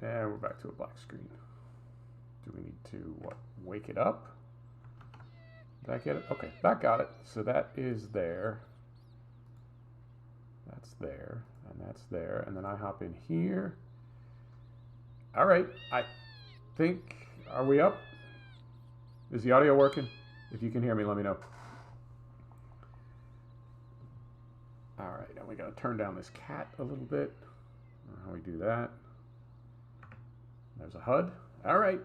And we're back to a black screen. Do we need to, what, wake it up? Did I get it? Okay, that got it. So that is there. That's there, and that's there. And then I hop in here. All right, I think, are we up? Is the audio working? If you can hear me, let me know. All right, now we gotta turn down this cat a little bit. How we do that? There's a HUD. All right,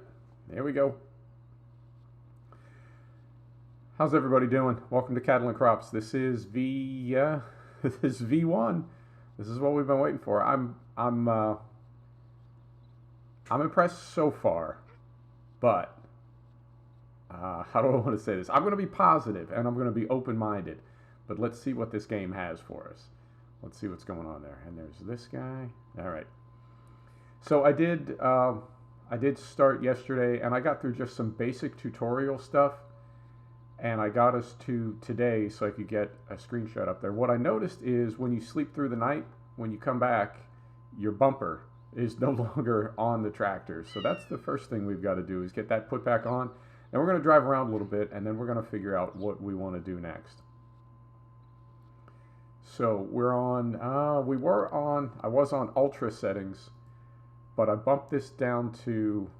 there we go. How's everybody doing? Welcome to Cattle and Crops. This is this is V1. This is what we've been waiting for. I'm impressed so far, but how do I want to say this? I'm going to be positive and I'm going to be open-minded, but let's see what this game has for us. Let's see what's going on there. And there's this guy. All right. So I did start yesterday, and I got through just some basic tutorial stuff, and I got us to today so I could get a screenshot up there. What I noticed is when you sleep through the night, when you come back, your bumper is no longer on the tractor. So that's the first thing we've got to do, is get that put back on. And we're going to drive around a little bit, and then we're going to figure out what we want to do next. So we're on, I was on ultra settings, but I bumped this down to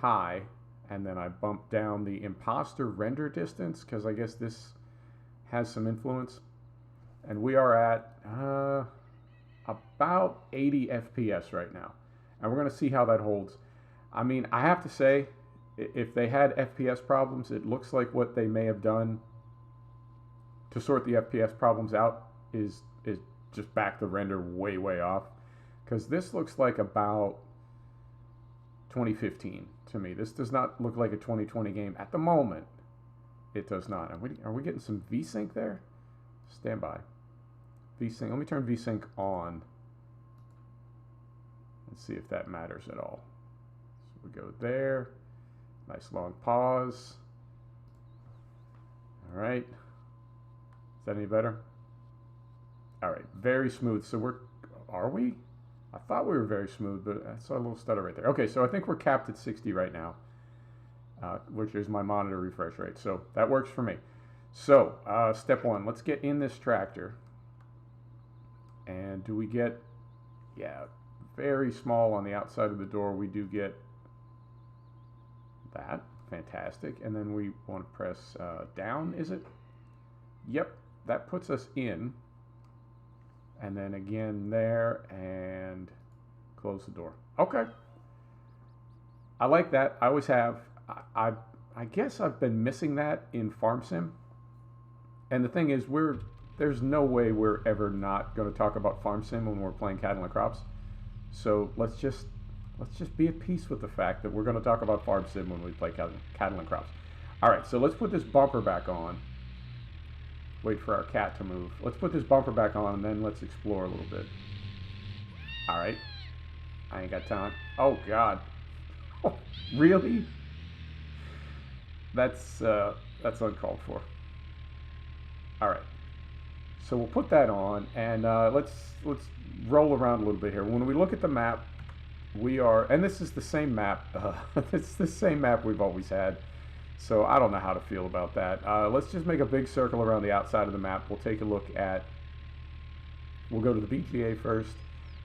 high, and then I bumped down the imposter render distance, because I guess this has some influence. And we are at about 80 FPS right now. And we're going to see how that holds. I mean, I have to say, if they had FPS problems, it looks like what they may have done to sort the FPS problems out is just back the render way off. Because this looks like about 2015 to me. This does not look like a 2020 game at the moment. It does not. Are we getting some VSync there? Stand by. VSync. Let me turn VSync on and see if that matters at all. So we go there. Nice long pause. All right. Is that any better? All right. Very smooth. So are we? I thought we were very smooth, but I saw a little stutter right there. Okay, so I think we're capped at 60 right now, which is my monitor refresh rate. So that works for me. So step one, let's get in this tractor. And do we get, yeah, very small on the outside of the door. We do get that. Fantastic. And then we want to press down, is it? Yep, that puts us in. And then again there, and close the door. Okay. I like that. I always have. I guess I've been missing that in Farm Sim. And the thing is, there's no way we're ever not going to talk about Farm Sim when we're playing Cattle and Crops. So let's just be at peace with the fact that we're going to talk about Farm Sim when we play Cattle and Crops. All right, so let's put this bumper back on. Wait for our cat to move. Let's put this bumper back on, and then let's explore a little bit. All right. I ain't got time. Oh, God. Oh, really? That's uncalled for. All right. So we'll put that on, and let's roll around a little bit here. When we look at the map, we are, and this is the same map. It's the same map we've always had. So I don't know how to feel about that. Let's just make a big circle around the outside of the map. We'll take a look at, we'll go to the BGA first.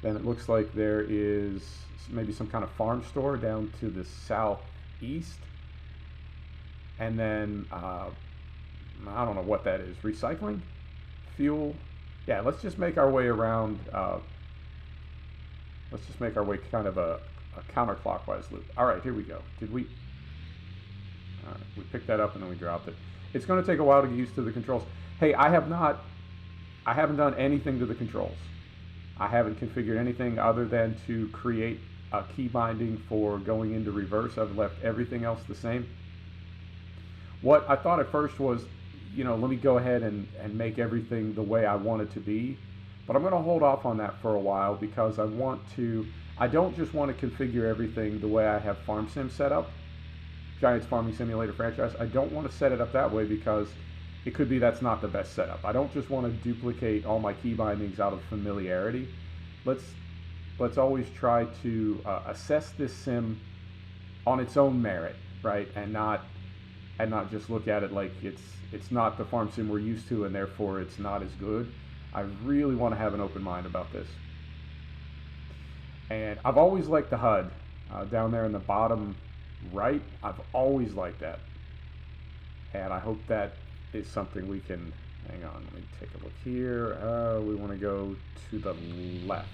Then it looks like there is maybe some kind of farm store down to the southeast. And then, I don't know what that is. Recycling? Fuel? Yeah, let's just make our way around, let's just make our way kind of a counterclockwise loop. All right, here we go. All right, we picked that up and then we dropped it. It's going to take a while to get used to the controls. Hey, I haven't done anything to the controls. I haven't configured anything other than to create a key binding for going into reverse. I've left everything else the same. What I thought at first was, let me go ahead and make everything the way I want it to be. But I'm going to hold off on that for a while because I don't just want to configure everything the way I have Farm Sim set up. Giants Farming Simulator franchise. I don't want to set it up that way because it could be that's not the best setup. I don't just want to duplicate all my key bindings out of familiarity. Let's let's always try to assess this sim on its own merit, right? And not just look at it like it's not the farm sim we're used to and therefore it's not as good. I really want to have an open mind about this. And I've always liked the HUD down there in the bottom right. I've always liked that. And I hope that is something we can, hang on, let me take a look here. We want to go to the left.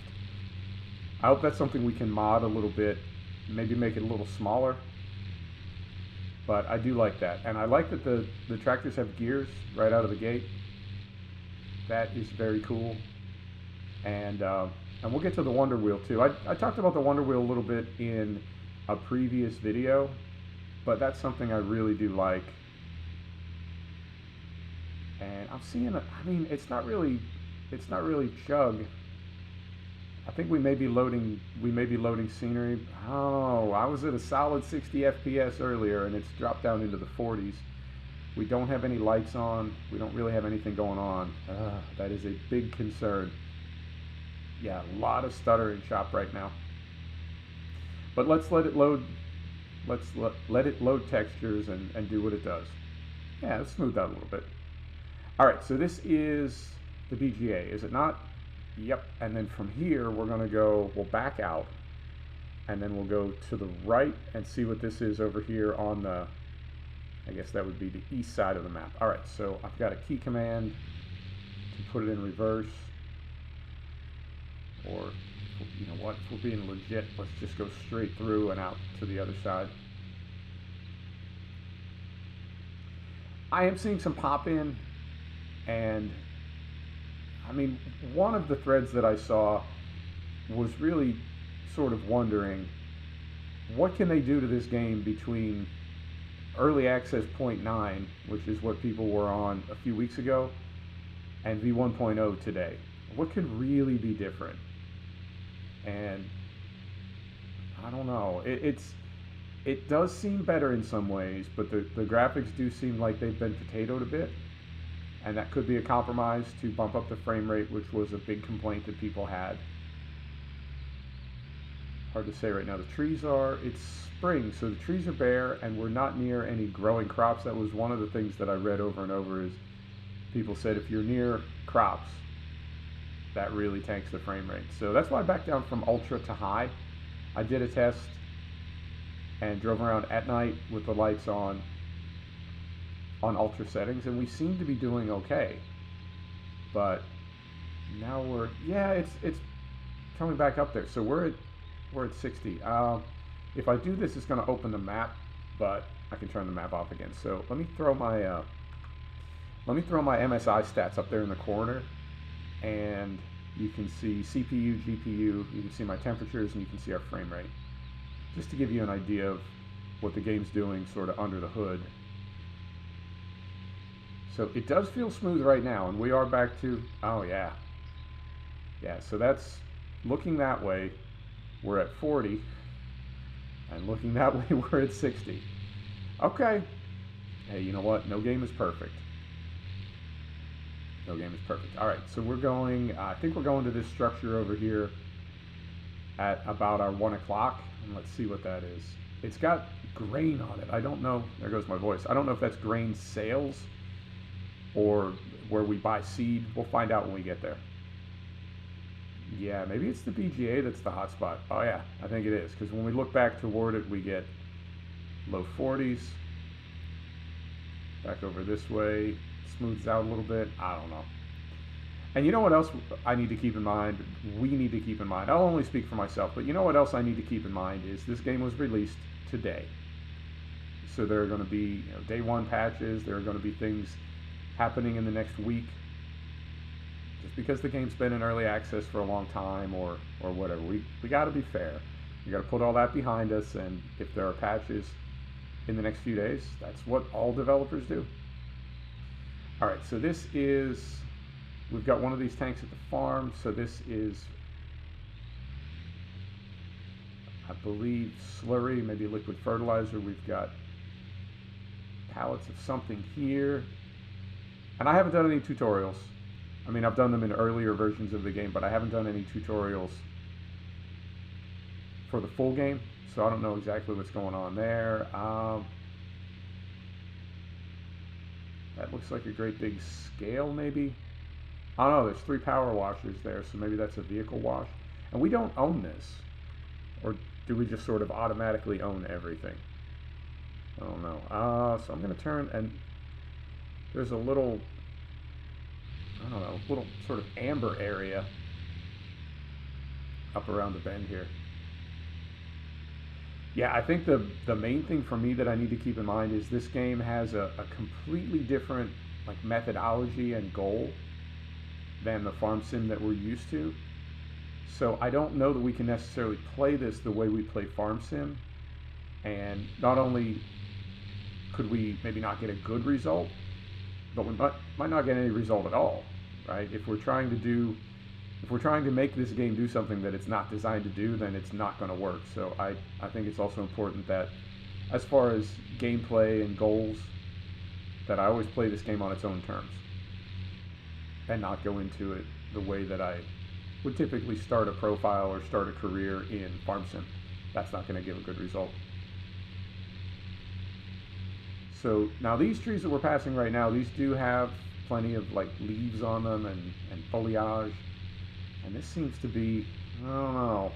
I hope that's something we can mod a little bit, maybe make it a little smaller. But I do like that. And I like that the tractors have gears right out of the gate. That is very cool. And we'll get to the Wonder Wheel too. I talked about the Wonder Wheel a little bit in a previous video, but that's something I really do like. And I'm seeing, I mean, it's not really chug. I think we may be loading scenery. Oh, I was at a solid 60 FPS earlier and it's dropped down into the 40s. We don't have any lights on. We don't really have anything going on. That is a big concern. Yeah, a lot of stuttering shop right now. But let's let it load. Let it load textures and do what it does. Yeah, let's smooth that a little bit. All right, so this is the BGA, is it not? Yep. And then from here, we'll back out, and then we'll go to the right and see what this is over here on the, I guess that would be the east side of the map. All right, so I've got a key command to put it in reverse. Or, you know what, if we're being legit, let's just go straight through and out to the other side. I am seeing some pop in, and I mean, one of the threads that I saw was really sort of wondering, what can they do to this game between early access 0.9, which is what people were on a few weeks ago, and v1.0 today? What could really be different? And I don't know. It does seem better in some ways, but the graphics do seem like they've been potatoed a bit, and that could be a compromise to bump up the frame rate, which was a big complaint that people had. Hard to say right now. It's spring, so the trees are bare, and we're not near any growing crops. That was one of the things that I read over and over, is people said if you're near crops, that really tanks the frame rate. So that's why I backed down from ultra to high. I did a test and drove around at night with the lights on ultra settings, and we seem to be doing okay. But now it's coming back up there. So we're at 60. If I do this, it's going to open the map, but I can turn the map off again. So let me throw my MSI stats up there in the corner, and you can see CPU, GPU, you can see my temperatures, and you can see our frame rate, just to give you an idea of what the game's doing sort of under the hood. So it does feel smooth right now, and we are back to, oh yeah, so that's, looking that way, we're at 40, and looking that way, we're at 60. Okay, hey, you know what, no game is perfect. No game is perfect. All right, so we're going, I think we're going to this structure over here at about our 1 o'clock, and let's see what that is. It's got grain on it. I don't know, there goes my voice. I don't know if that's grain sales or where we buy seed. We'll find out when we get there. Yeah, maybe it's the BGA that's the hotspot. Oh yeah, I think it is, because when we look back toward it, we get low 40s. Back over this way. Smooths out a little bit. I don't know. And you know what else I need to keep in mind? We need to keep in mind. I'll only speak for myself, but you know what else I need to keep in mind is this game was released today. So there are going to be, you know, day one patches. There are going to be things happening in the next week. Just because the game's been in early access for a long time or whatever, we got to be fair. We got to put all that behind us, and if there are patches in the next few days, that's what all developers do. All right, so this is, we've got one of these tanks at the farm. So this is, I believe, slurry, maybe liquid fertilizer. We've got pallets of something here. And I haven't done any tutorials. I mean, I've done them in earlier versions of the game, but I haven't done any tutorials for the full game, so I don't know exactly what's going on there. That looks like a great big scale, maybe. I don't know, there's 3 power washers there, so maybe that's a vehicle wash. And we don't own this. Or do we just sort of automatically own everything? I don't know. So I'm going to turn, and there's a little, I don't know, little sort of amber area up around the bend here. Yeah, I think the main thing for me that I need to keep in mind is this game has a completely different like methodology and goal than the farm sim that we're used to. So I don't know that we can necessarily play this the way we play farm sim, and not only could we maybe not get a good result, but we might not get any result at all, right? If we're trying to make this game do something that it's not designed to do, then it's not going to work. So I think it's also important that as far as gameplay and goals, that I always play this game on its own terms and not go into it the way that I would typically start a profile or start a career in farm sim. That's not going to give a good result. So now these trees that we're passing right now, these do have plenty of like leaves on them and foliage. And this seems to be, I don't know,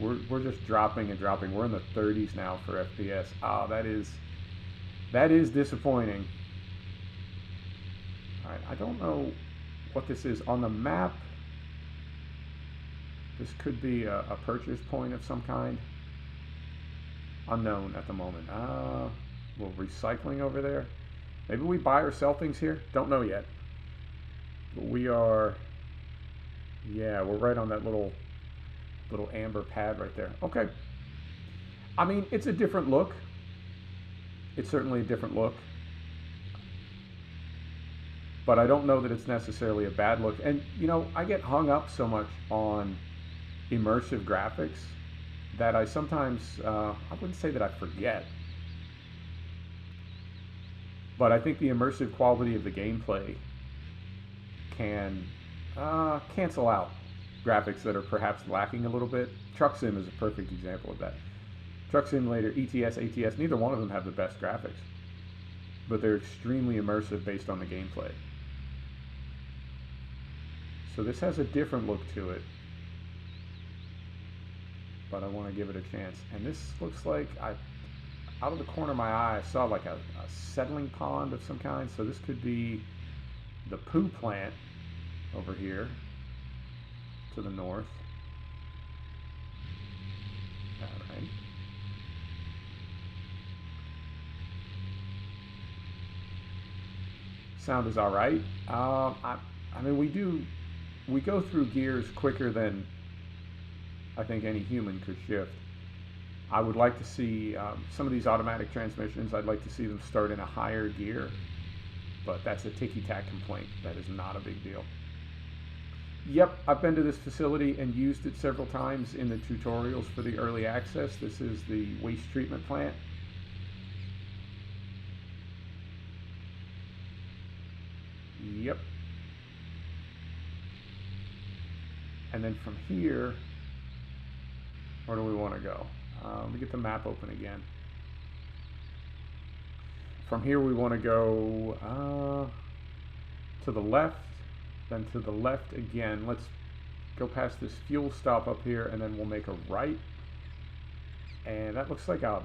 we're just dropping and dropping. We're in the 30s now for FPS. Ah, that is disappointing. All right, I don't know what this is on the map. This could be a purchase point of some kind. Unknown at the moment. A little recycling over there. Maybe we buy or sell things here. Don't know yet. But we are. Yeah, we're right on that little amber pad right there. Okay. I mean, it's a different look. It's certainly a different look. But I don't know that it's necessarily a bad look. And, you know, I get hung up so much on immersive graphics that I sometimes, I wouldn't say that I forget. But I think the immersive quality of the gameplay can cancel out graphics that are perhaps lacking a little bit. Truck Sim is a perfect example of that. Truck Simulator, ETS, ATS, neither one of them have the best graphics, but they're extremely immersive based on the gameplay. So this has a different look to it, but I want to give it a chance. And this looks like, out of the corner of my eye, I saw like a settling pond of some kind, so this could be the poo plant over here to the north. All right. Sound is all right. I mean, we go through gears quicker than I think any human could shift. I would like to see some of these automatic transmissions, I'd like to see them start in a higher gear, but that's a ticky-tack complaint. That is not a big deal. Yep, I've been to this facility and used it several times in the tutorials for the early access. This is the waste treatment plant. Yep. And then from here, where do we want to go? Let me get the map open again. From here we want to go to the left, then to the left again. Let's go past this fuel stop up here, and then we'll make a right. And that looks like a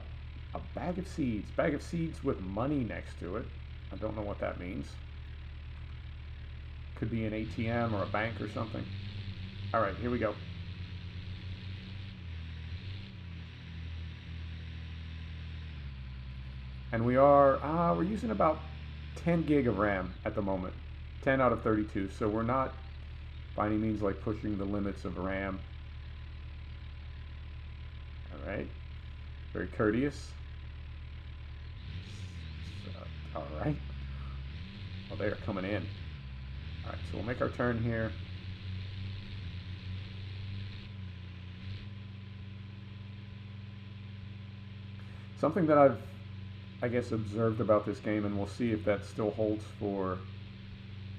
bag of seeds. Bag of seeds with money next to it. I don't know what that means. Could be an ATM or a bank or something. All right, here we go. And we're using about 10 gig of RAM at the moment, 10 out of 32. So we're not by any means like pushing the limits of RAM. All right, very courteous. All right, well, they're coming in. All right, so we'll make our turn here. Something that I've, I guess, observed about this game, and we'll see if that still holds for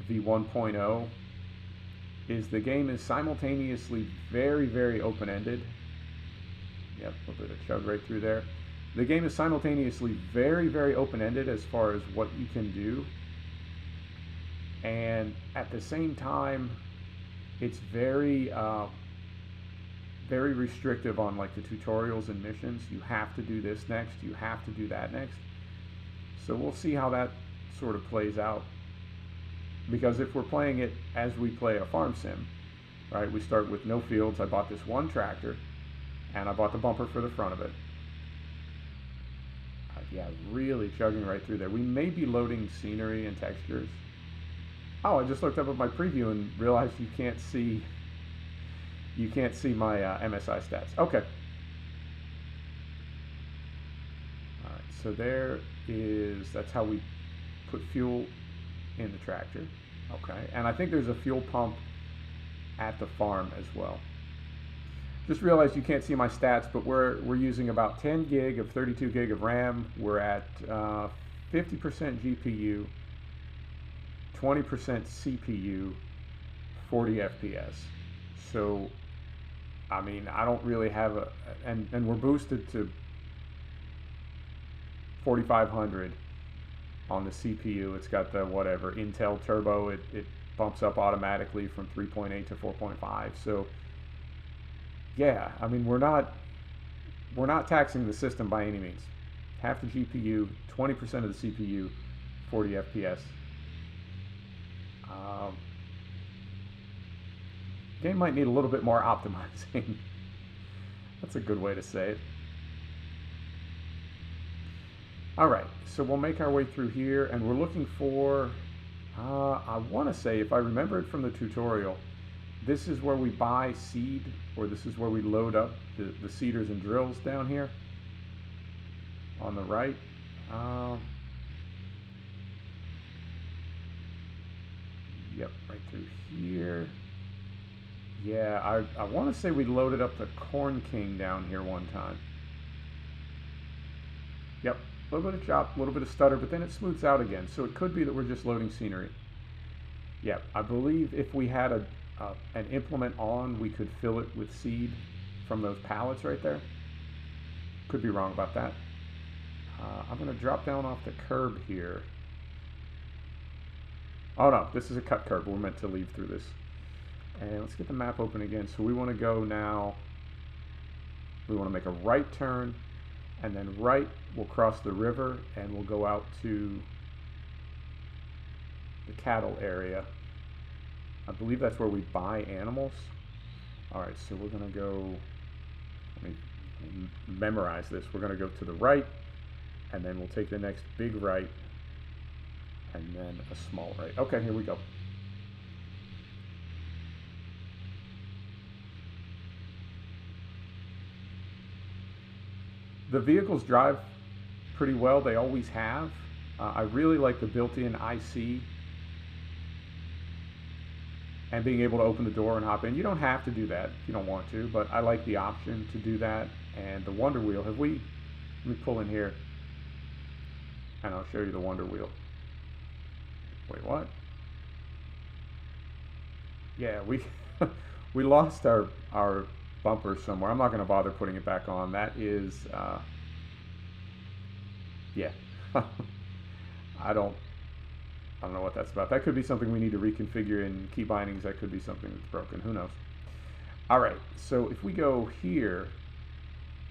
V1.0, is the game is simultaneously very, very open-ended Yep, a little bit of chug right through there. The game is simultaneously very, very open-ended as far as what you can do, and at the same time, it's very, very restrictive on like the tutorials and missions. You have to do this next, you have to do that next. So we'll see how that sort of plays out. Because if we're playing it as we play a farm sim, right, we start with no fields. I bought this one tractor, and I bought the bumper for the front of it. Yeah, really chugging right through there. We may be loading scenery and textures. Oh, I just looked up at my preview and realized you can't see my MSI stats. Okay. All right, so that's how we put fuel in the tractor. Okay, and I think there's a fuel pump at the farm as well. Just realized you can't see my stats, but we're using about 10 gig of 32 gig of RAM. We're at 50% GPU, 20% CPU, 40 FPS. So, I mean, I don't really have and we're boosted to 4500 on the CPU. It's got the whatever Intel Turbo. It bumps up automatically from 3.8 to 4.5. So yeah, I mean, we're not taxing the system by any means. Half the GPU, 20% of the CPU, 40 FPS. Game might need a little bit more optimizing. That's a good way to say it. All right, so we'll make our way through here, and we're looking for, I want to say, if I remember it from the tutorial, this is where we buy seed, or this is where we load up the seeders and drills down here on the right. Yep, right through here. Yeah, I want to say we loaded up the Corn King down here one time. Yep, a little bit of chop, a little bit of stutter, but then it smooths out again. So it could be that we're just loading scenery. Yep, I believe if we had an implement on, we could fill it with seed from those pallets right there. Could be wrong about that. I'm going to drop down off the curb here. Oh no, this is a cut curb. We're meant to leave through this. And let's get the map open again. So we want to go now, we want to make a right turn, and then right, we'll cross the river, and we'll go out to the cattle area. I believe that's where we buy animals. All right, so we're going to go, let me memorize this. We're going to go to the right, and then we'll take the next big right, and then a small right. Okay, here we go. The vehicles drive pretty well. They always have. I really like the built-in IC and being able to open the door and hop in. You don't have to do that if you don't want to, but I like the option to do that. And the Wonder Wheel, let me pull in here and I'll show you the Wonder Wheel. Wait, what? Yeah, we lost our bumper somewhere. I'm not going to bother putting it back on. That is, yeah. I don't know what that's about. That could be something we need to reconfigure in key bindings. That could be something that's broken. Who knows? All right. So if we go here,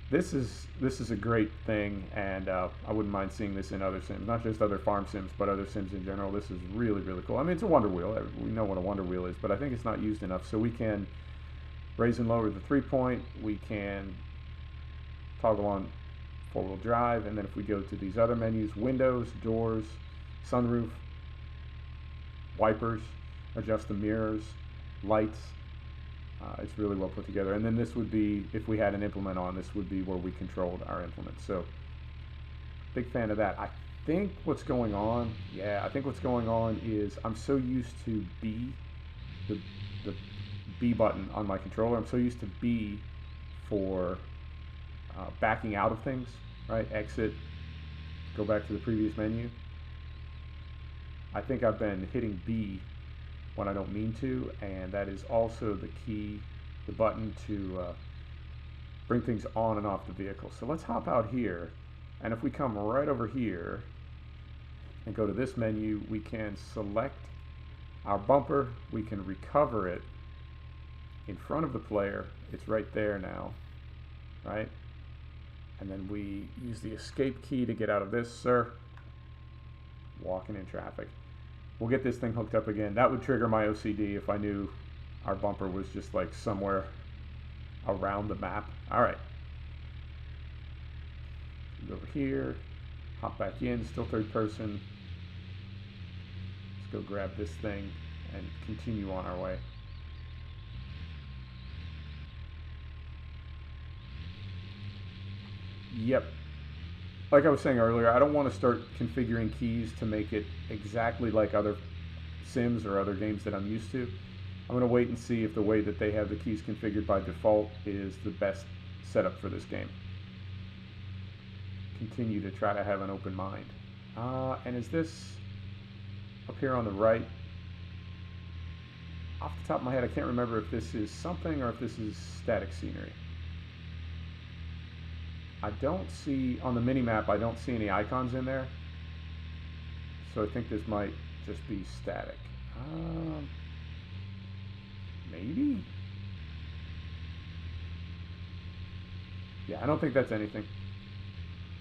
this is a great thing, and I wouldn't mind seeing this in other sims, not just other farm sims, but other sims in general. This is really, really cool. I mean, it's a Wonder Wheel. We know what a Wonder Wheel is, but I think it's not used enough. So we can raise and lower the 3-point. We can toggle on 4-wheel drive, and then if we go to these other menus, windows, doors, sunroof, wipers, adjust the mirrors, lights. It's really well put together. And then this would be, if we had an implement on, this would be where we controlled our implement. So big fan of that. I think what's going on, I think what's going on is I'm so used to B, the B button on my controller. I'm so used to B for backing out of things, right? Exit, go back to the previous menu. I think I've been hitting B when I don't mean to, and that is also the key, the button to bring things on and off the vehicle. So let's hop out here, and if we come right over here and go to this menu, we can select our bumper, we can recover it in front of the player. It's right there now, right? And then we use the escape key to get out of this, sir. Walking in traffic. We'll get this thing hooked up again. That would trigger my OCD if I knew our bumper was just like somewhere around the map. All right. Go over here, hop back in, still third person. Let's go grab this thing and continue on our way. Yep. Like I was saying earlier, I don't want to start configuring keys to make it exactly like other Sims or other games that I'm used to. I'm going to wait and see if the way that they have the keys configured by default is the best setup for this game. Continue to try to have an open mind. And is this up here on the right? Off the top of my head, I can't remember if this is something or if this is static scenery. I don't see, on the mini-map, I don't see any icons in there. So I think this might just be static. Maybe? Yeah, I don't think that's anything.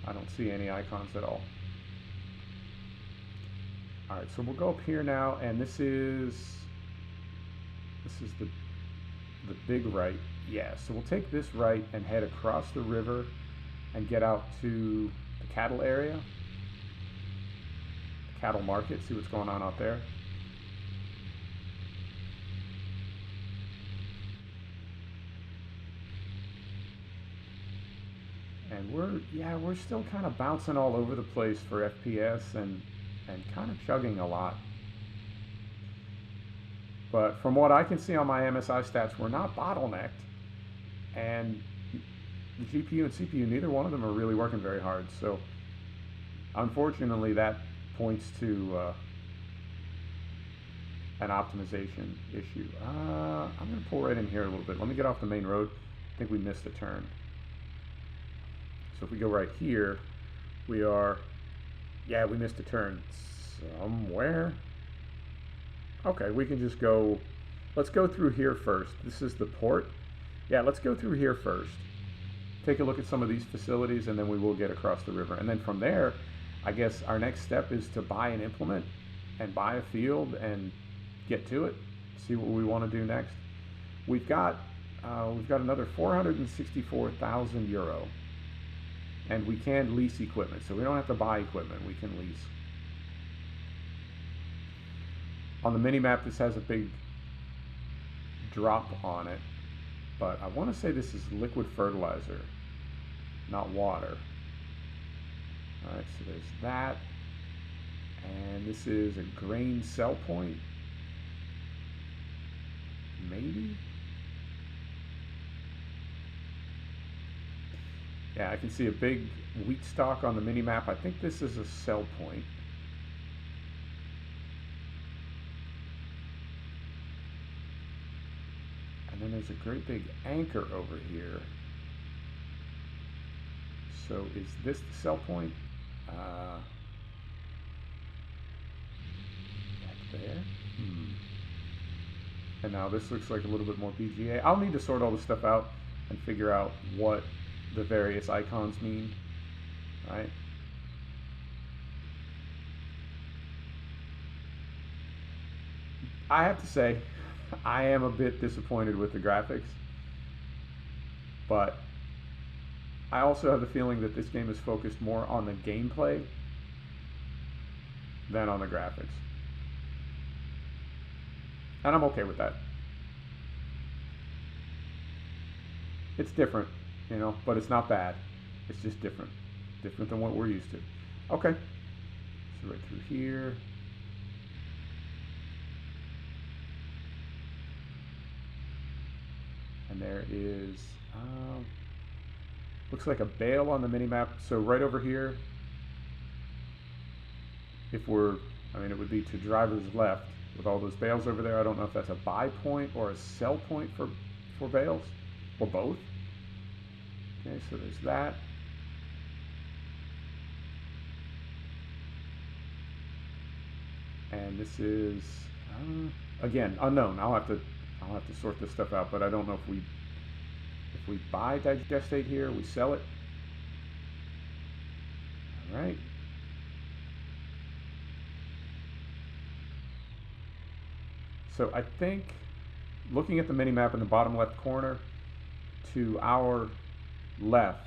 I don't see any icons at all. Alright, so we'll go up here now, and this is the big right. Yeah, so we'll take this right and head across the river and get out to the cattle area, the cattle market, see what's going on out there. And we're still kind of bouncing all over the place for FPS and kind of chugging a lot. But from what I can see on my MSI stats, we're not bottlenecked, and the GPU and CPU, neither one of them are really working very hard. So unfortunately, that points to an optimization issue. I'm going to pull right in here a little bit. Let me get off the main road. I think we missed a turn. So if we go right here, we missed a turn somewhere. Okay, we can just go, let's go through here first. This is the port. Yeah, let's go through here first. Take a look at some of these facilities, and then we will get across the river. And then from there, I guess our next step is to buy an implement and buy a field and get to it, see what we want to do next. We've got another 464,000 euro. And we can lease equipment, so we don't have to buy equipment, we can lease. On the mini-map, this has a big drop on it, but I want to say this is liquid fertilizer, not water. Alright, so there's that. And this is a grain sell point. Maybe? Yeah, I can see a big wheat stalk on the mini-map. I think this is a sell point. And then there's a great big anchor over here. So is this the sell point? Back there. And now this looks like a little bit more BGA. I'll need to sort all this stuff out and figure out what the various icons mean, right? I have to say, I am a bit disappointed with the graphics, but I also have the feeling that this game is focused more on the gameplay than on the graphics. And I'm okay with that. It's different, you know, but it's not bad. It's just different. Different than what we're used to. Okay. So right through here. And there is, looks like a bale on the mini-map. So right over here, if we're, I mean, it would be to driver's left with all those bales over there. I don't know if that's a buy point or a sell point for bales, or both. Okay, so there's that. And this is again unknown. I'll have to sort this stuff out, but I don't know if we buy digestate here, we sell it. All right. So I think, looking at the mini map in the bottom left corner, to our left,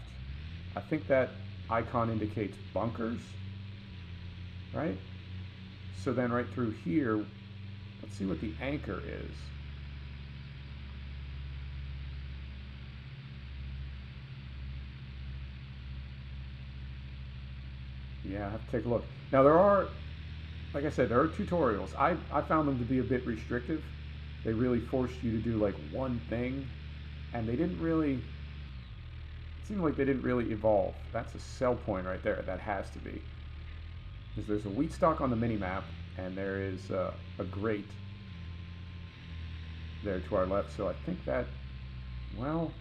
I think that icon indicates bunkers, right? So then right through here, let's see what the anchor is. Yeah, I have to take a look. Now there are, like I said, there are tutorials. I found them to be a bit restrictive. They really forced you to do like one thing, and they didn't really, it seemed like they didn't really evolve. That's a sell point right there. That has to be. Because there's a wheat stalk on the mini map, and there is a grate there to our left. So I think that, well,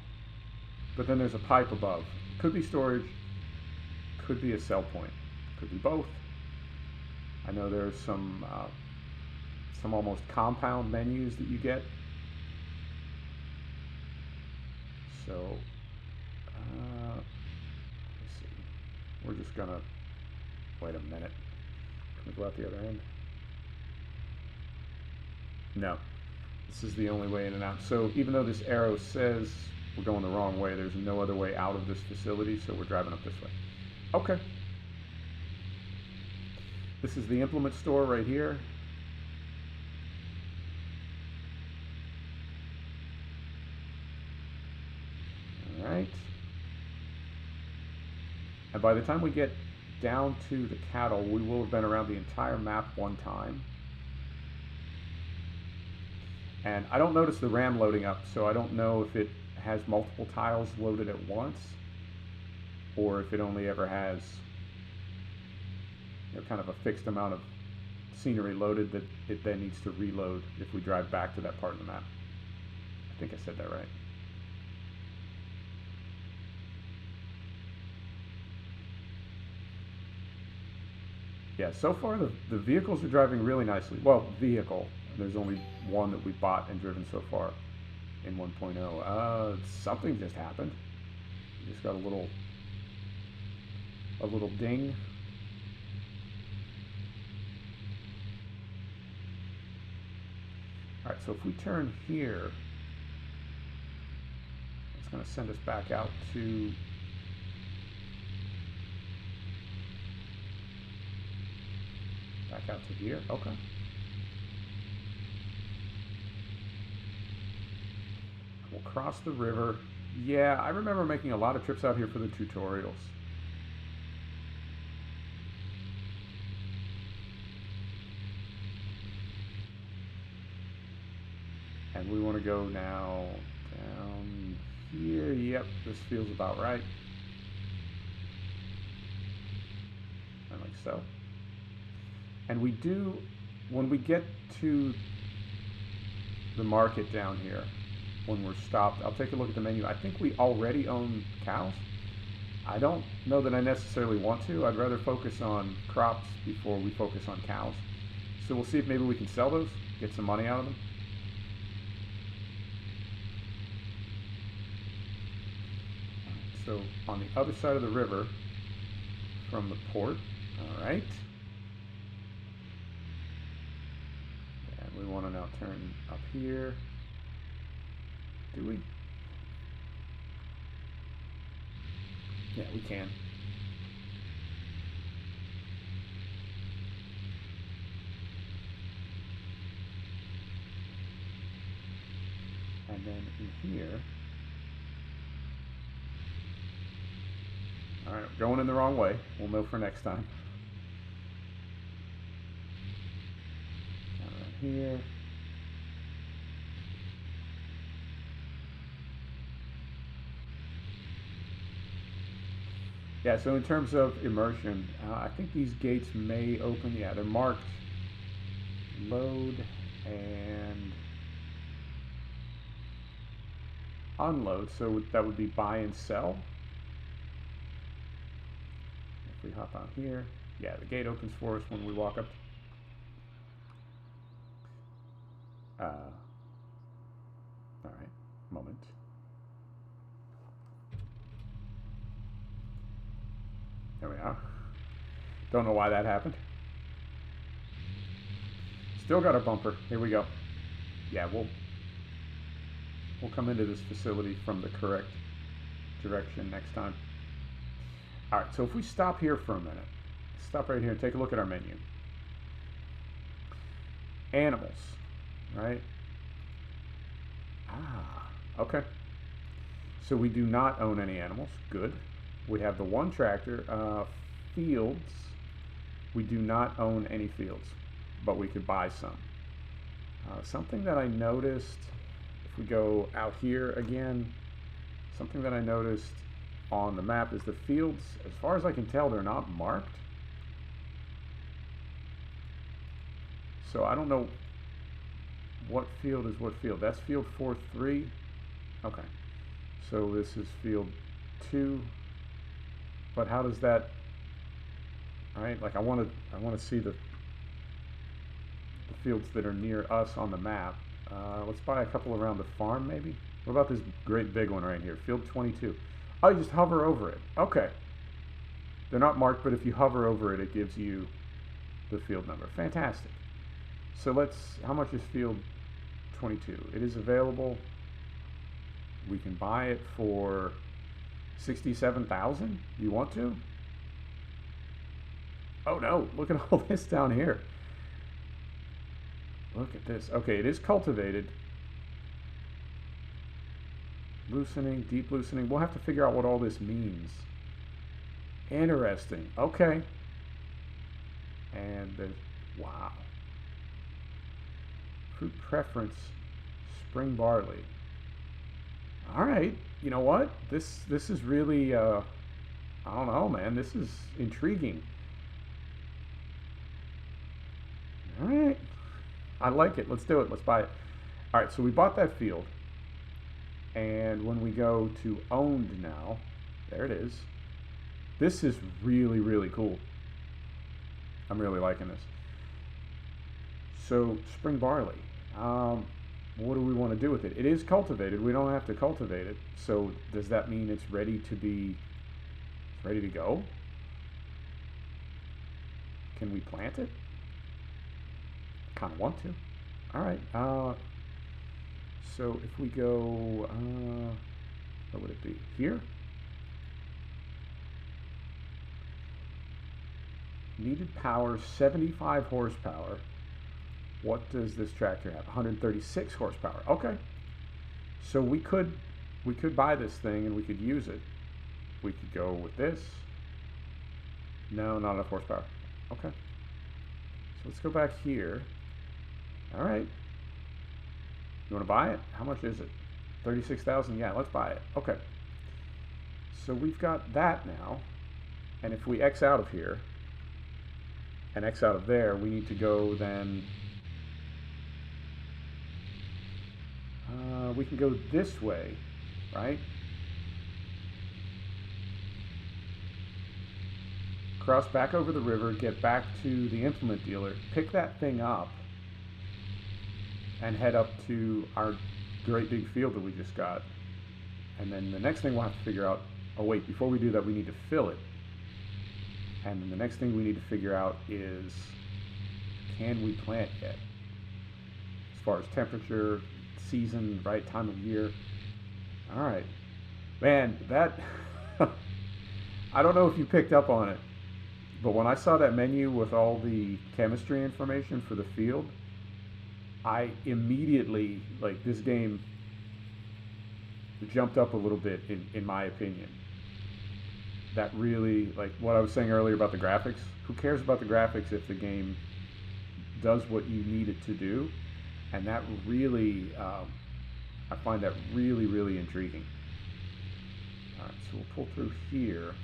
but then there's a pipe above. Could be storage, could be a sell point, could be both. I know there's some almost compound menus that you get. So let's see. We're just gonna wait a minute. Can we go out the other end? No. This is the only way in and out. So even though this arrow says we're going the wrong way, there's no other way out of this facility, so we're driving up this way. Okay. This is the implement store right here. All right. And by the time we get down to the cattle, we will have been around the entire map one time. And I don't notice the RAM loading up, so I don't know if it has multiple tiles loaded at once, or if it only ever has, you know, kind of a fixed amount of scenery loaded that it then needs to reload if we drive back to that part of the map. I think I said that right. Yeah, so far the vehicles are driving really nicely. Well, vehicle. There's only one that we bought and driven so far in 1.0. Something just happened. We just got a little ding. All right, so if we turn here, it's going to send us back out to here. Okay. We'll cross the river. Yeah, I remember making a lot of trips out here for the tutorials. And we want to go now down here. Yep, this feels about right. And like so. And we do, when we get to the market down here, when we're stopped, I'll take a look at the menu. I think we already own cows. I don't know that I necessarily want to. I'd rather focus on crops before we focus on cows. So we'll see if maybe we can sell those, get some money out of them. So on the other side of the river from the port, all right. We want to now turn up here. Do we? Yeah, we can. And then in here, all right, going in the wrong way. We'll know for next time. Here. Yeah, so in terms of immersion, I think these gates may open. Yeah, they're marked load and unload, so that would be buy and sell. we hop out here, yeah, the gate opens for us when we walk up. All right, moment. There we are. Don't know why that happened. Still got our bumper. Here we go. Yeah, we'll come into this facility from the correct direction next time. All right, so if we stop here for a minute, stop right here and take a look at our menu. Animals, right? Ah, okay. So we do not own any animals. Good. We have the one tractor. Fields. We do not own any fields, but we could buy some. Something that I noticed, if we go out here again, something that I noticed on the map is the fields, as far as I can tell, they're not marked. So I don't know what field is what field. That's field 4-3. Okay. So this is field 2. But how does that, right? Like I want to see the fields that are near us on the map. Let's buy a couple around the farm maybe. What about this great big one right here? Field 22. Oh, you just hover over it. Okay. They're not marked, but if you hover over it, it gives you the field number. Fantastic. So how much is field 22? It is available. We can buy it for 67,000. You want to? Oh no, look at all this down here. Look at this. Okay, it is cultivated. Loosening, deep loosening. We'll have to figure out what all this means. Interesting. Okay. And there's, wow. Fruit preference, spring barley. All right. You know what? This is really, I don't know, man. This is intriguing. All right. I like it. Let's do it. Let's buy it. All right. So we bought that field. And when we go to owned now, there it is. This is really, really cool. I'm really liking this. So spring barley. What do we want to do with it? It is cultivated. We don't have to cultivate it. So does that mean it's ready to go? Can we plant it? I kind of want to. All right. So if we go, what would it be? Here? Needed power, 75 horsepower. What does this tractor have? 136 horsepower. Okay. So we could buy this thing and we could use it. We could go with this. No, not enough horsepower. Okay. So let's go back here. All right. You want to buy it? How much is it? 36,000? Yeah, let's buy it. Okay. So we've got that now. And if we X out of here and X out of there, we need to go then... we can go this way, right? Cross back over the river, get back to the implement dealer, pick that thing up, and head up to our great big field that we just got. And then the next thing we'll have to figure out, oh wait, before we do that we need to fill it. And then the next thing we need to figure out is, can we plant yet? As far as temperature, season, right time of year. All right, man, that I don't know if you picked up on it, but when I saw that menu with all the chemistry information for the field, I immediately, like, this game jumped up a little bit in my opinion. That really, like what I was saying earlier about the graphics, who cares about the graphics if the game does what you need it to do? And that really, I find that really, really intriguing. All right, so we'll pull through here.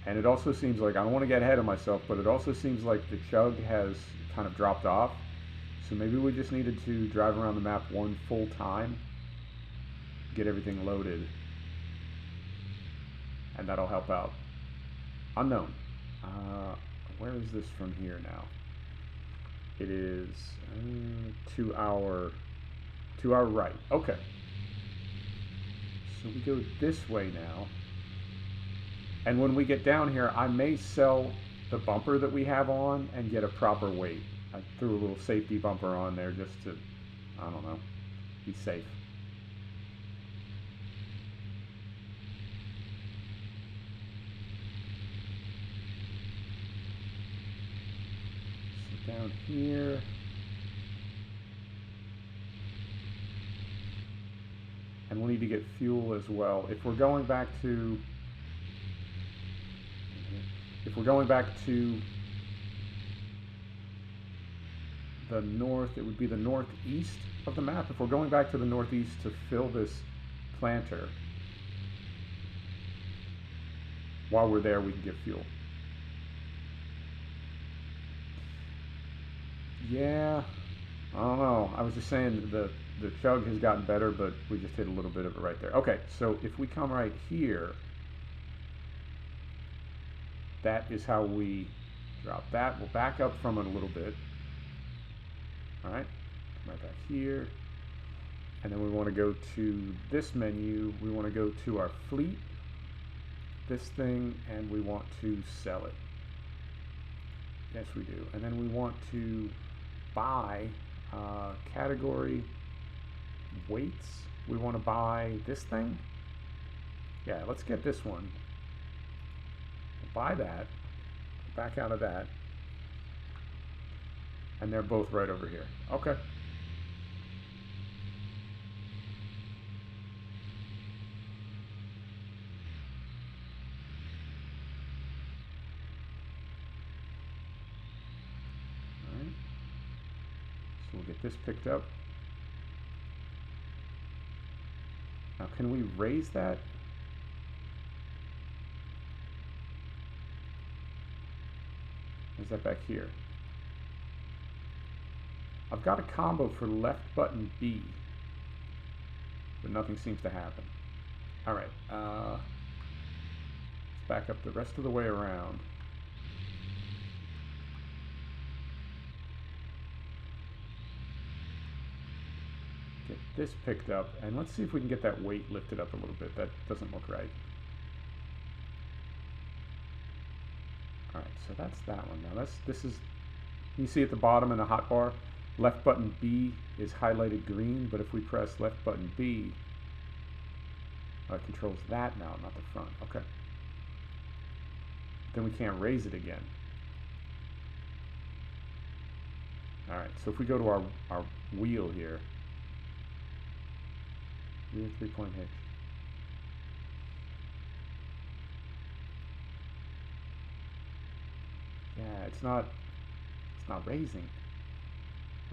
And it also seems like, I don't want to get ahead of myself, but it also seems like the chug has kind of dropped off. So maybe we just needed to drive around the map one full time, get everything loaded, and that'll help out. Unknown. Where is this from here now? It is 2 hour right. Okay. So we go this way now. And when we get down here, I may sell the bumper that we have on and get a proper weight. I threw a little safety bumper on there just to, I don't know, be safe. So down here. And we'll need to get fuel as well. If we're going back to the north, it would be the northeast of the map. If we're going back to the northeast to fill this planter, while we're there we can get fuel. Yeah, I don't know. I was just saying the chug has gotten better, but we just hit a little bit of it right there. Okay, so if we come right here, that is how we drop that. We'll back up from it a little bit. All right, come right back here. And then we want to go to this menu. We want to go to our fleet, this thing, and we want to sell it. Yes, we do. And then we want to buy category weights. We want to buy this thing. Yeah, let's get this one. We'll buy that. Back out of that. And they're both right over here. Okay. Alright. So we'll get this picked up. Now can we raise that? Is that back here? I've got a combo for left button B, but nothing seems to happen. All right, let's back up the rest of the way around. Get this picked up, and let's see if we can get that weight lifted up a little bit. That doesn't look right. All right, so that's that one. Now this is, you see at the bottom in the hotbar, left button B is highlighted green, but if we press left button B, it controls that now, not the front. Okay. Then we can't raise it again. All right, so if we go to our wheel here, rear 3-point hitch. Yeah, it's not raising.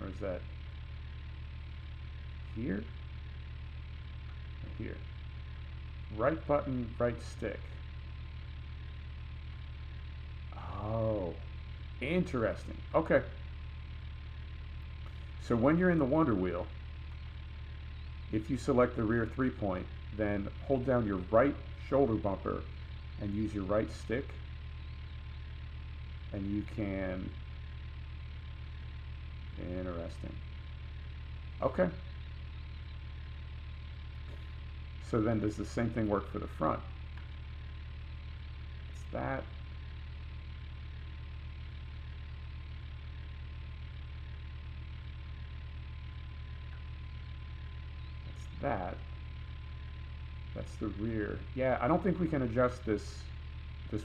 Or is that here? Right here. Right button, right stick. Oh, interesting. Okay. So when you're in the Wonder Wheel, if you select the rear 3-point, then hold down your right shoulder bumper and use your right stick, and you can. Interesting. Okay. So then does the same thing work for the front? It's that. That's that. That's the rear. Yeah, I don't think we can adjust this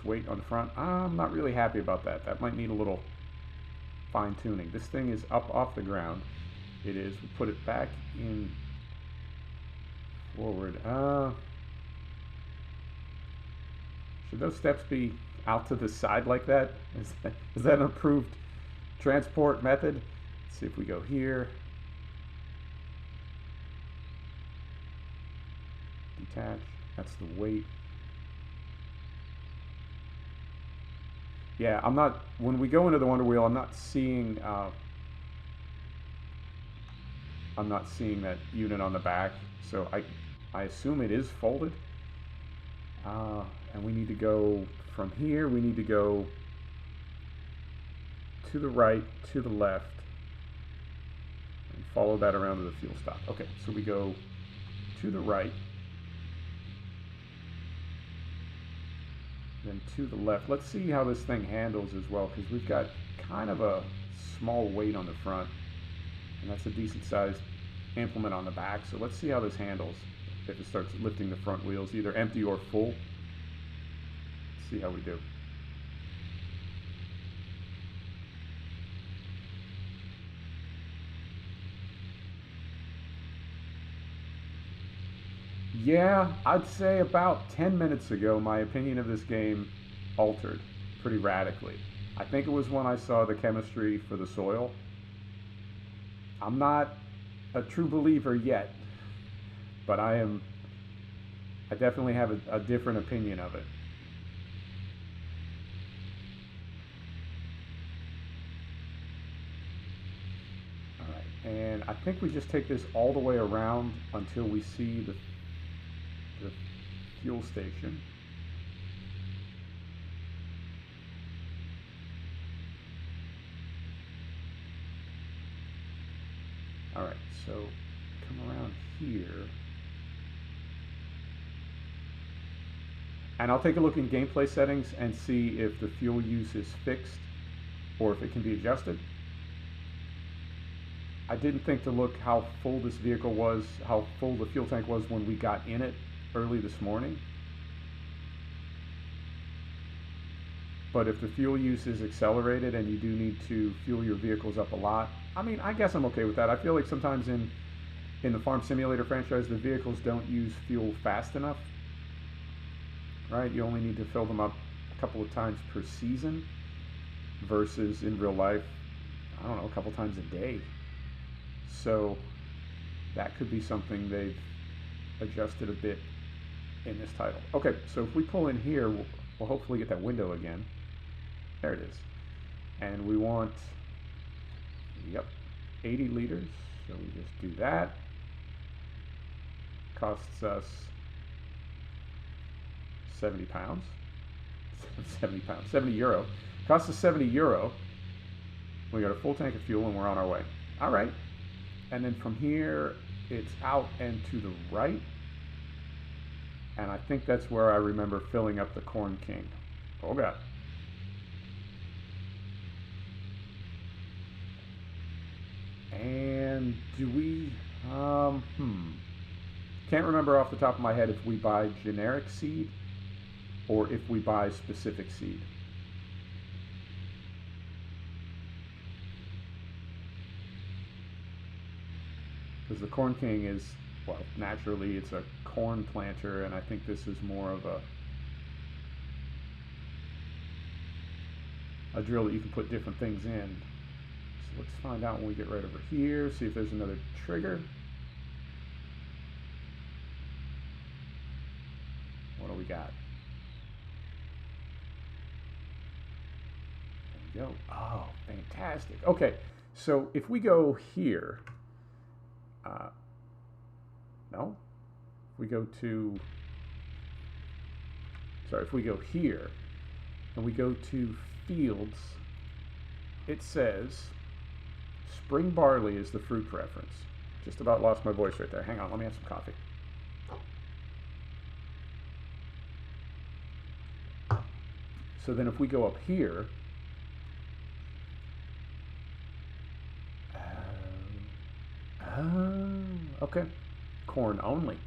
weight on the front. I'm not really happy about that. That might need a little fine tuning. This thing is up off the ground. It is. We put it back in forward. Should those steps be out to the side like that? Is that an approved transport method? Let's see if we go here. Detach. That's the weight. Yeah, I'm not, when we go into the Wonder Wheel, I'm not seeing that unit on the back, so I assume it is folded. And we need to go from here, we need to go to the right, to the left, and follow that around to the fuel stop. Okay, so we go to the right, then to the left. Let's see how this thing handles as well, because we've got kind of a small weight on the front, and that's a decent sized implement on the back. So let's see how this handles if it starts lifting the front wheels, either empty or full. Let's see how we do. Yeah, I'd say about 10 minutes ago, my opinion of this game altered pretty radically. I think it was when I saw the chemistry for the soil. I'm not a true believer yet, but I definitely have a different opinion of it. All right, and I think we just take this all the way around until we see the fuel station. All right, so come around here. And I'll take a look in gameplay settings and see if the fuel use is fixed or if it can be adjusted. I didn't think to look how full this vehicle was, how full the fuel tank was when we got in it early this morning. But if the fuel use is accelerated and you do need to fuel your vehicles up a lot, I mean, I guess I'm okay with that. I feel like sometimes in the Farm Simulator franchise, the vehicles don't use fuel fast enough, right? You only need to fill them up a couple of times per season versus in real life, I don't know, a couple times a day. So that could be something they've adjusted a bit in this title. Okay, so if we pull in here, we'll hopefully get that window again. There it is. And we want, yep, 80 liters. So we just do that. Costs us 70 pounds. 70 pounds, 70 euro. Costs us 70 euro. We got a full tank of fuel and we're on our way. All right. And then from here, it's out and to the right. And I think that's where I remember filling up the Corn King. Oh God. And do we, can't remember off the top of my head if we buy generic seed or if we buy specific seed. Because the Corn King is, well, naturally it's a corn planter, and I think this is more of a drill that you can put different things in. So let's find out when we get right over here, see if there's another trigger. What do we got? There we go. Oh, fantastic. Okay, so if we go here, no, if we go to, sorry, if we go here and we go to fields, it says spring barley is the fruit preference. Just about lost my voice right there. Hang on, let me have some coffee. So then if we go up here, okay, corn only.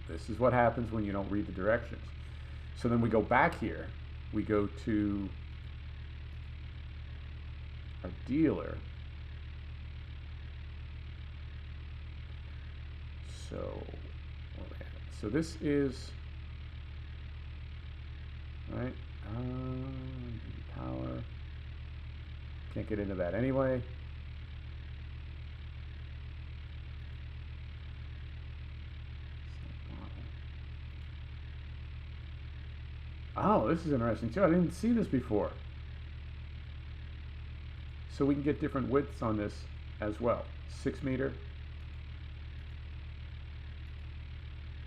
This is what happens when you don't read the directions. So then we go back here, we go to our dealer. So this is, right, power, can't get into that anyway. Oh, this is interesting too. I didn't see this before. So we can get different widths on this as well. 6 meter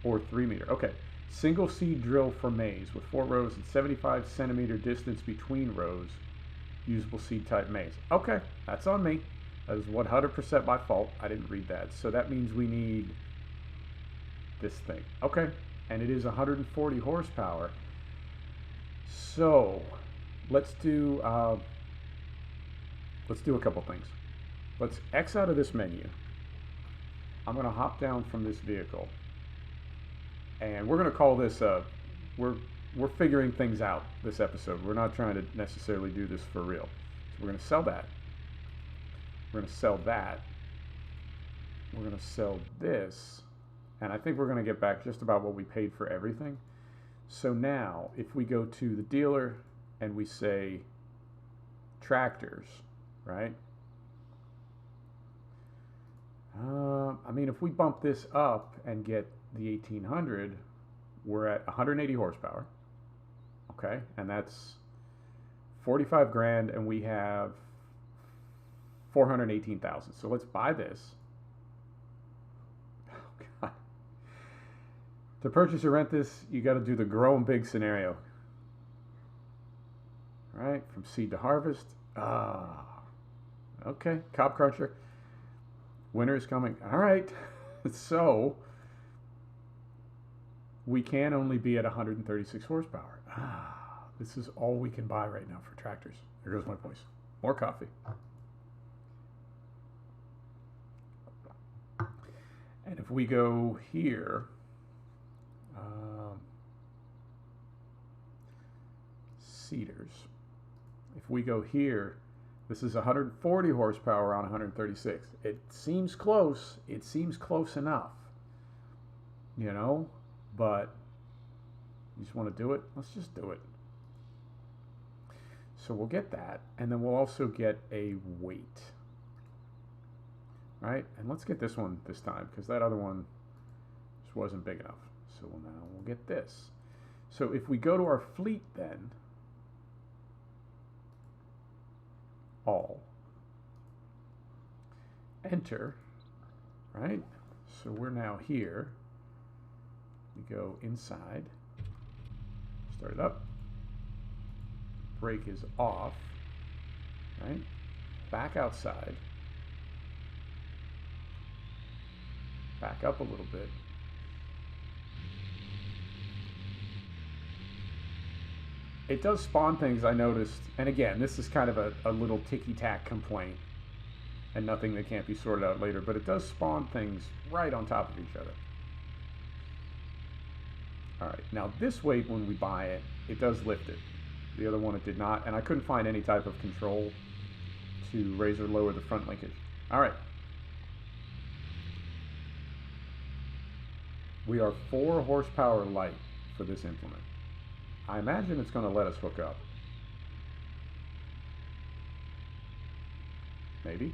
or 3 meter. Okay, Single seed drill for maize with 4 rows and 75 centimeter distance between rows. Usable seed type maize. Okay, that's on me. That is 100% my fault. I didn't read that. So that means we need this thing. Okay, and it is 140 horsepower. So let's do a couple things. Let's X out of this menu. I'm going to hop down from this vehicle, and we're going to call this we're figuring things out this episode. We're not trying to necessarily do this for real. So we're going to sell that. We're going to sell that. We're going to sell this. And I think we're going to get back just about what we paid for everything. So now, if we go to the dealer and we say tractors, right? I mean, if we bump this up and get the 1800, we're at 180 horsepower. Okay, and that's 45 grand, and we have 418,000. So let's buy this. Oh, God. To purchase or rent this, you got to do the grow 'em big scenario. Right, from seed to harvest. Okay, Cob Cruncher. Winter is coming. All right, so we can only be at 136 horsepower. This is all we can buy right now for tractors. There goes my voice. More coffee. And if we go here, seeders. If we go here, this is 140 horsepower on 136. It seems close. It seems close enough. You know, but you just want to do it? Let's just do it. So we'll get that, and then we'll also get a weight. Right? And let's get this one this time, because that other one just wasn't big enough. So now we'll get this. So if we go to our fleet then, all, enter, right? So we're now here. We go inside, start it up, brake is off, right? Back outside, back up a little bit. It does spawn things, I noticed, and again, this is kind of a little ticky-tack complaint and nothing that can't be sorted out later, but it does spawn things right on top of each other. All right, now this weight, when we buy it, it does lift it. The other one it did not, and I couldn't find any type of control to raise or lower the front linkage. All right. We are 4 horsepower light for this implement. I imagine it's going to let us hook up. Maybe.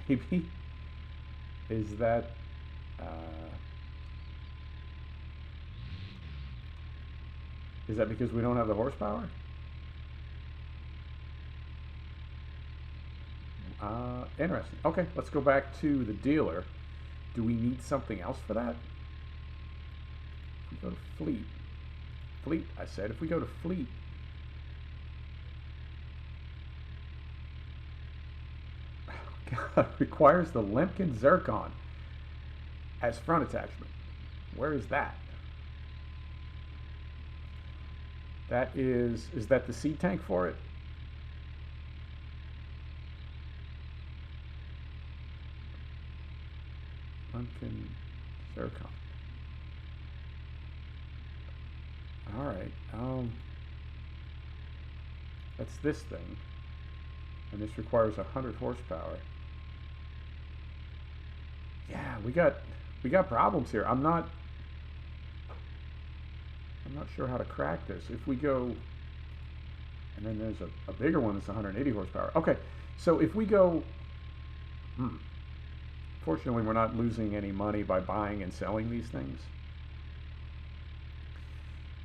Maybe. Is that... is that because we don't have the horsepower? Interesting. Okay, let's go back to the dealer. Do we need something else for that? If we go to fleet. Fleet, I said. If we go to fleet. God, requires the Lemkin Zircon as front attachment. Where is that? That is that the seed tank for it? Lemkin Zircon. All right. That's this thing, and this requires 100 horsepower. Yeah, we got problems here. I'm not sure how to crack this. If we go, and then there's a bigger one that's 180 horsepower. Okay, so if we go, fortunately we're not losing any money by buying and selling these things.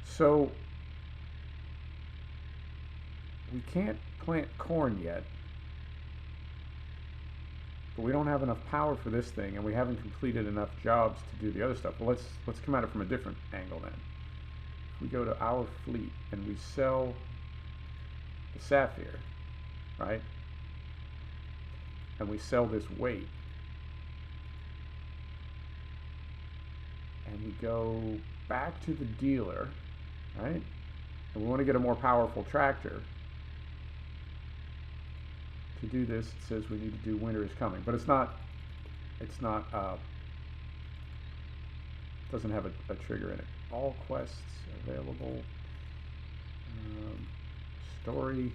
So we can't plant corn yet. but we don't have enough power for this thing, and we haven't completed enough jobs to do the other stuff. Well, let's come at it from a different angle then. If we go to our fleet and we sell the sapphire, right? And we sell this weight, and we go back to the dealer, right? And we want to get a more powerful tractor. To do this, it says we need to do winter is coming, but it's not doesn't have a trigger in it. All quests available, story,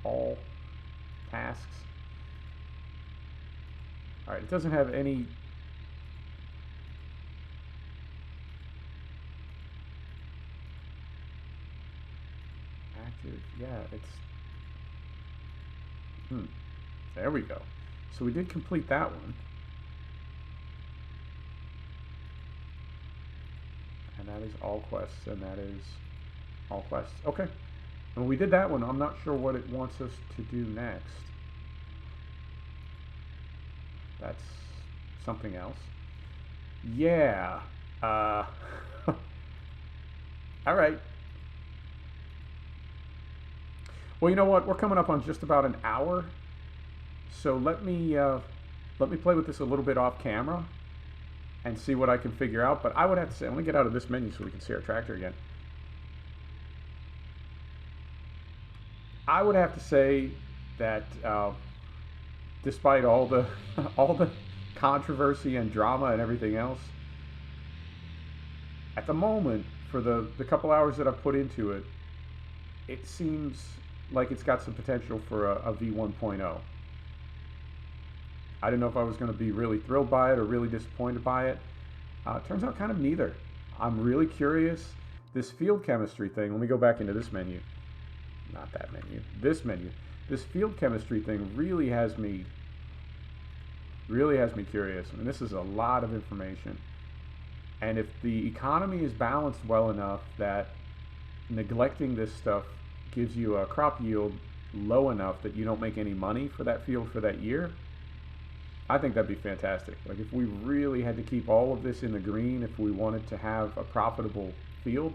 all tasks. All right, it doesn't have any active. Yeah, it's there we go. So we did complete that one. And that is all quests, and that is all quests. Okay. And we did that one. I'm not sure what it wants us to do next. That's something else. Yeah. All right. Well, you know what? We're coming up on just about an hour. So let me play with this a little bit off camera and see what I can figure out. But I would have to say, let me get out of this menu so we can see our tractor again. I would have to say that despite all the controversy and drama and everything else, at the moment, for the couple hours that I've put into it, it seems like it's got some potential for a V1.0. I didn't know if I was going to be really thrilled by it or really disappointed by it. Turns out kind of neither. I'm really curious. This field chemistry thing, let me go back into this menu. Not that menu. This menu. This field chemistry thing really has me curious. I mean, this is a lot of information. And if the economy is balanced well enough that neglecting this stuff gives you a crop yield low enough that you don't make any money for that field for that year, I think that'd be fantastic. Like if we really had to keep all of this in the green, if we wanted to have a profitable field,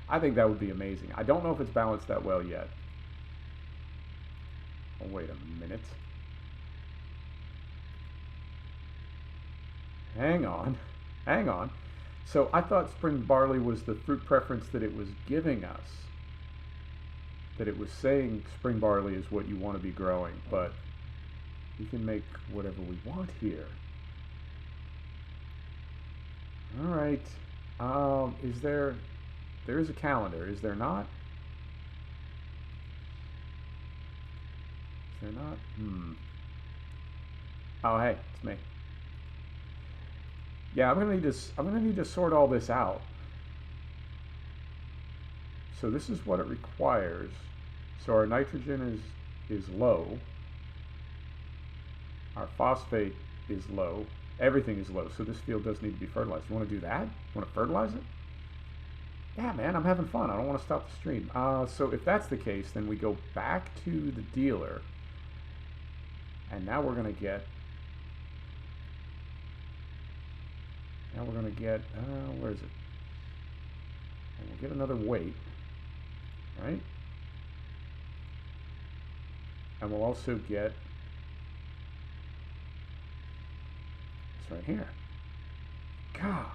I think that would be amazing. I don't know if it's balanced that well yet. Oh, wait a minute. Hang on. So I thought spring barley was the fruit preference that it was giving us. That it was saying spring barley is what you want to be growing, but we can make whatever we want here. All right. There is a calendar, is there not? Is there not? Oh, hey, it's me. Yeah, I'm gonna need to sort all this out. So this is what it requires. So our nitrogen is low. Our phosphate is low. Everything is low. So this field does need to be fertilized. You want to do that? You want to fertilize it? Yeah, man, I'm having fun. I don't want to stop the stream. So if that's the case, then we go back to the dealer. And now we're going to get... where is it? And we'll get another weight. Right? And we'll also get... this right here. God.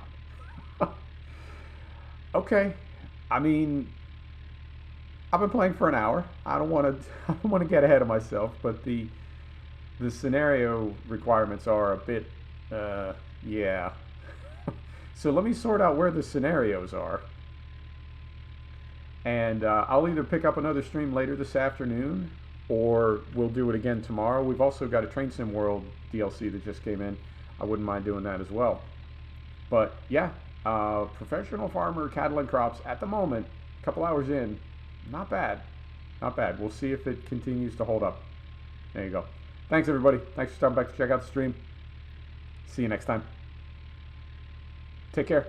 Okay. I mean, I've been playing for an hour. I don't want to get ahead of myself, but the scenario requirements are a bit yeah. So let me sort out where the scenarios are. And I'll either pick up another stream later this afternoon, or we'll do it again tomorrow. We've also got a Train Sim World DLC that just came in. I wouldn't mind doing that as well. But yeah, professional farmer, cattle and crops at the moment, a couple hours in, not bad. Not bad. We'll see if it continues to hold up. There you go. Thanks everybody. Thanks for stopping back to check out the stream. See you next time. Take care.